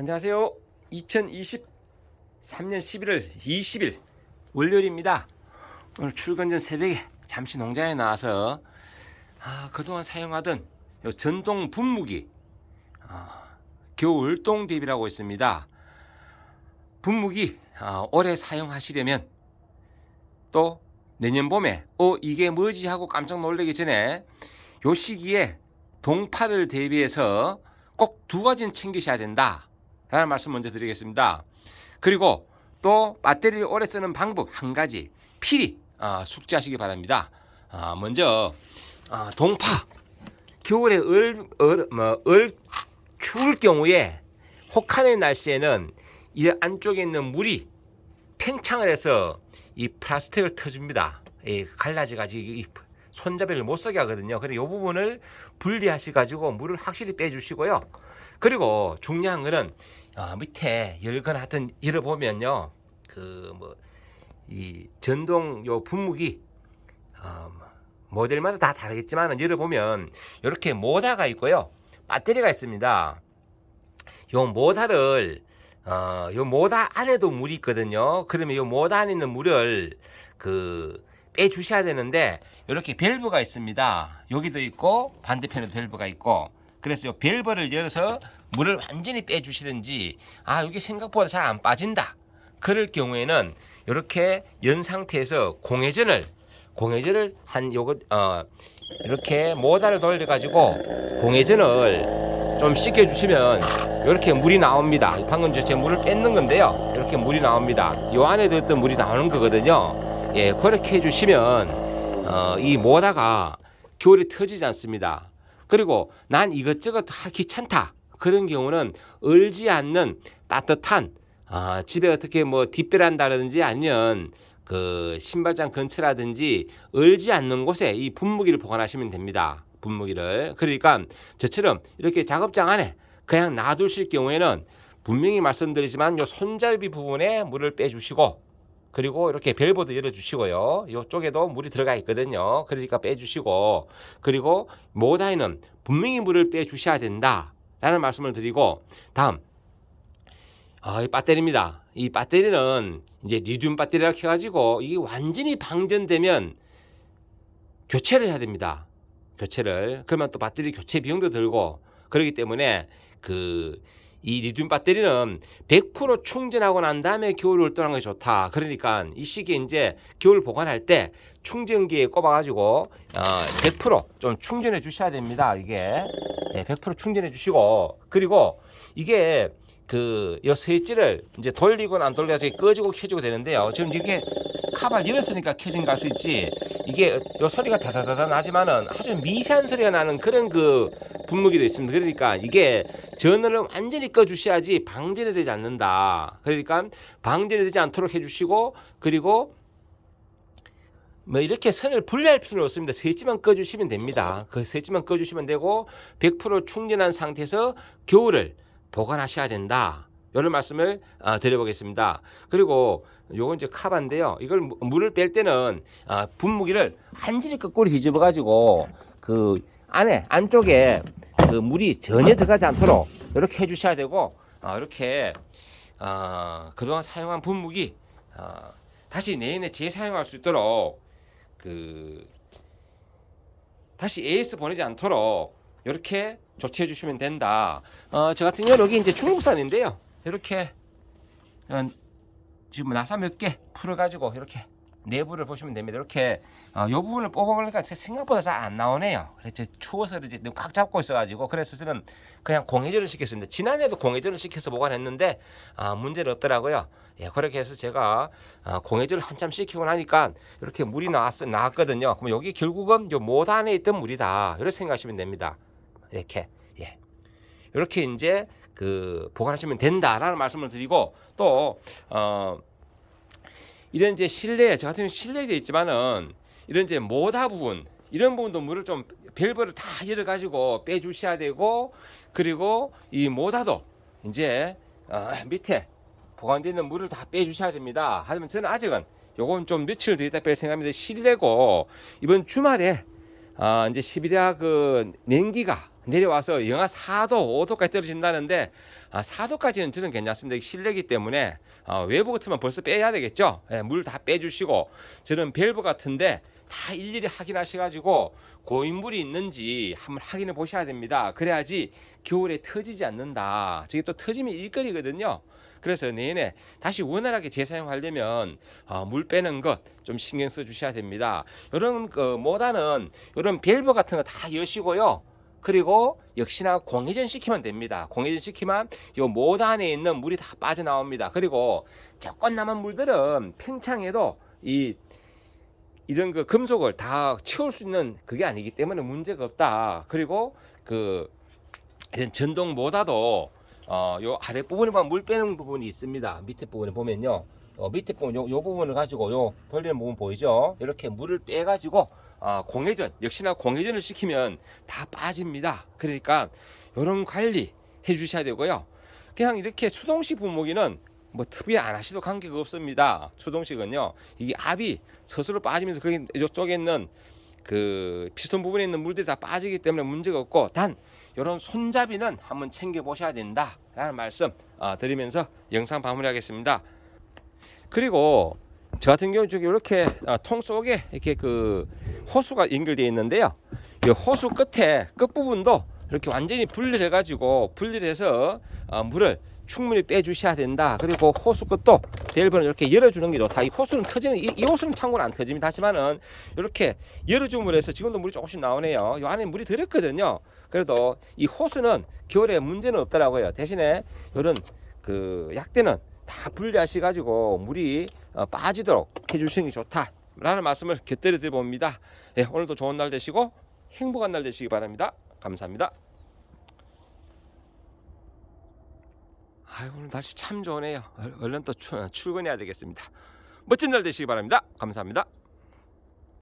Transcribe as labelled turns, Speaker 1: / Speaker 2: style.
Speaker 1: 안녕하세요. 2023년 11월 20일 월요일입니다. 오늘 출근 전 새벽에 잠시 농장에 나와서 그동안 사용하던 요 전동 분무기 겨울동 대비라고 있습니다. 분무기 오래 사용하시려면 또 내년 봄에 이게 뭐지 하고 깜짝 놀라기 전에 요 시기에 동파를 대비해서 꼭 두 가지는 챙기셔야 된다 라는 말씀 먼저 드리겠습니다. 그리고 또 배터리를 오래 쓰는 방법 한 가지 필히 숙지하시기 바랍니다. 먼저 동파 겨울에 추울 경우에 혹한의 날씨에는 이 안쪽에 있는 물이 팽창을 해서 이 플라스틱을 터줍니다. 갈라져가지고 손잡이를 못 쓰게 하거든요. 그래서 이 부분을 분리하셔가지고 물을 확실히 빼주시고요. 그리고 중요한 거는 밑에 열거나 하여튼 열어보면요, 이 전동 요 분무기 모델마다 다 다르겠지만 열어보면 이렇게 모다가 있고요, 배터리가 있습니다. 요 모다를 요 모다 안에도 물이 있거든요. 그러면 요 모다 안에 있는 물을 빼주셔야 되는데, 이렇게 밸브가 있습니다. 여기도 있고 반대편에도 밸브가 있고, 그래서 이 밸브를 열어서 물을 완전히 빼주시든지, 이게 생각보다 잘 안 빠진다 그럴 경우에는 이렇게 연 상태에서 공회전을 한 이렇게 모다를 돌려 가지고 공회전을 좀 시켜 주시면 이렇게 물이 나옵니다. 방금 제 물을 뺏는 건데요, 이렇게 물이 나옵니다. 요 안에 들었던 물이 나오는 거거든요. 그렇게 해주시면 이 모다가 겨울에 터지지 않습니다. 그리고 난 이것저것 다 귀찮다 그런 경우는 얼지 않는 따뜻한 집에 어떻게 뒷베란다라든지 아니면 신발장 근처라든지 얼지 않는 곳에 이 분무기를 보관하시면 됩니다. 분무기를. 그러니까 저처럼 이렇게 작업장 안에 그냥 놔두실 경우에는 분명히 말씀드리지만 요 손잡이 부분에 물을 빼주시고, 그리고 이렇게 밸브도 열어주시고요. 이쪽에도 물이 들어가 있거든요. 그러니까 빼주시고, 그리고 모다에는 분명히 물을 빼주셔야 된다라는 말씀을 드리고, 다음 이 배터리입니다. 이 배터리는 이제 리튬 배터리라고 해가지고 이게 완전히 방전되면 교체를 해야 됩니다. 교체를. 그러면 또 배터리 교체 비용도 들고 그렇기 때문에 이 리튬 배터리는 100% 충전하고 난 다음에 겨울 활동하는 것이 좋다. 그러니까 이 시기에 이제 겨울 보관할 때 충전기에 꼽아가지고 100% 충전해 주셔야 됩니다. 이게 100% 충전해 주시고, 그리고 이게 요 스위치를 이제 돌리거나 안 돌려서 꺼지고 켜지고 되는데요. 지금 이게 카바를 열었으니까 켜진 걸 수 있지, 이게 요 소리가 다다다다 나지만은 아주 미세한 소리가 나는 그런 분무기도 있습니다. 그러니까 이게 전원을 완전히 꺼주셔야지 방전이 되지 않는다. 그러니까 방전이 되지 않도록 해주시고, 그리고 이렇게 선을 분리할 필요는 없습니다. 스위치만 꺼주시면 됩니다. 그 스위치만 꺼주시면 되고 100% 충전한 상태에서 겨울을 보관하셔야 된다. 이런 말씀을 드려보겠습니다. 그리고 요건 이제 카바인데요. 이걸 물을 뺄 때는 분무기를 완전히 거꾸로 뒤집어 가지고 안쪽에 물이 전혀 들어가지 않도록 이렇게 해주셔야 되고, 이렇게 그동안 사용한 분무기 다시 내년에 재사용할 수 있도록 다시 AS 보내지 않도록 이렇게 조치해 주시면 된다. 저 같은 경우는 여기 이제 중국산인데요, 이렇게 지금 나사 몇 개 풀어 가지고 이렇게 내부를 보시면 됩니다. 이렇게 이 부분을 뽑아보니까 생각보다 잘 안 나오네요. 그래서 추워서 이제 꽉 잡고 있어가지고, 그래서 저는 그냥 공회전을 시켰습니다. 지난해도 공회전을 시켜서 보관했는데 문제는 없더라고요. 그렇게 해서 제가 공회전을 한참 시키고 나니까 이렇게 물이 나왔거든요. 그럼 여기 결국은 요 모다 안에 있던 물이다, 이렇게 생각하시면 됩니다. 이렇게 이제 보관하시면 된다라는 말씀을 드리고, 또 이런 이제 실내, 저 같은 경우 실내에 되어 있지만은 이런 이제 모다 부분, 이런 부분도 물을 좀 밸브를 다 열어 가지고 빼주셔야 되고, 그리고 이 모다도 이제 밑에 보관되어 있는 물을 다 빼주셔야 됩니다. 하지만 저는 아직은 요건 좀 며칠 더 있다 뺄 생각입니다. 실내고 이번 주말에 이제 11야 냉기가 내려와서 영하 4도, 5도까지 떨어진다는데 4도까지는 저는 괜찮습니다. 실내기 때문에 외부 같으면 벌써 빼야 되겠죠. 예, 물 다 빼주시고 저는 밸브 같은데 다 일일이 확인하셔가지고 고인물이 있는지 한번 확인해 보셔야 됩니다. 그래야지 겨울에 터지지 않는다. 저게 또 터지면 일거리거든요. 그래서 내년에 다시 원활하게 재사용하려면 물 빼는 것 좀 신경 써 주셔야 됩니다. 이런 모다는 이런 밸브 같은 거 다 여시고요. 그리고 역시나 공회전 시키면 됩니다. 공회전 시키면 요 모다 안에 있는 물이 다 빠져나옵니다. 그리고 조금 남은 물들은 팽창해도 이런 그 금속을 다 채울 수 있는 그게 아니기 때문에 문제가 없다. 그리고 이런 전동 모다도 요 아래 부분에 보면 물 빼는 부분이 있습니다. 밑에 부분에 보면요. 밑에 부분 요 부분을 가지고 요 돌리는 부분 보이죠? 이렇게 물을 빼 가지고 공회전, 역시나 공회전을 시키면 다 빠집니다. 그러니까 요런 관리 해 주셔야 되고요. 그냥 이렇게 수동식 분무기는 뭐 특별히 안 하셔도 관계가 없습니다. 수동식은요, 이게 압이 스스로 빠지면서 거기 이쪽에 있는 그 피스톤 부분에 있는 물들이 다 빠지기 때문에 문제가 없고, 단 이런 손잡이는 한번 챙겨 보셔야 된다 라는 말씀 드리면서 영상 마무리하겠습니다. 그리고 저 같은 경우 저기 이렇게 통 속에 이렇게 그 호수가 연결되어 있는데요, 이 호수 끝 부분도 이렇게 완전히 분리해 가지고 분리해서 물을 충분히 빼주셔야 된다. 그리고 호수 끝도 밸브는 이렇게 열어주는 게 좋다. 이 호수는 터지는 이 호수는 참고로 안 터집니다. 하지만은 이렇게 열어줌으로 해서 지금도 물이 조금씩 나오네요. 이 안에 물이 들었거든요. 그래도 이 호수는 겨울에 문제는 없더라고요. 대신에 이런 그 약대는 다 분리하시 가지고 물이 빠지도록 해주시는 게 좋다라는 말씀을 곁들여 드려봅니다. 예, 오늘도 좋은 날 되시고 행복한 날 되시기 바랍니다. 감사합니다. 오늘 날씨 참 좋으네요. 얼른 또 출근해야 되겠습니다. 멋진 날 되시기 바랍니다. 감사합니다.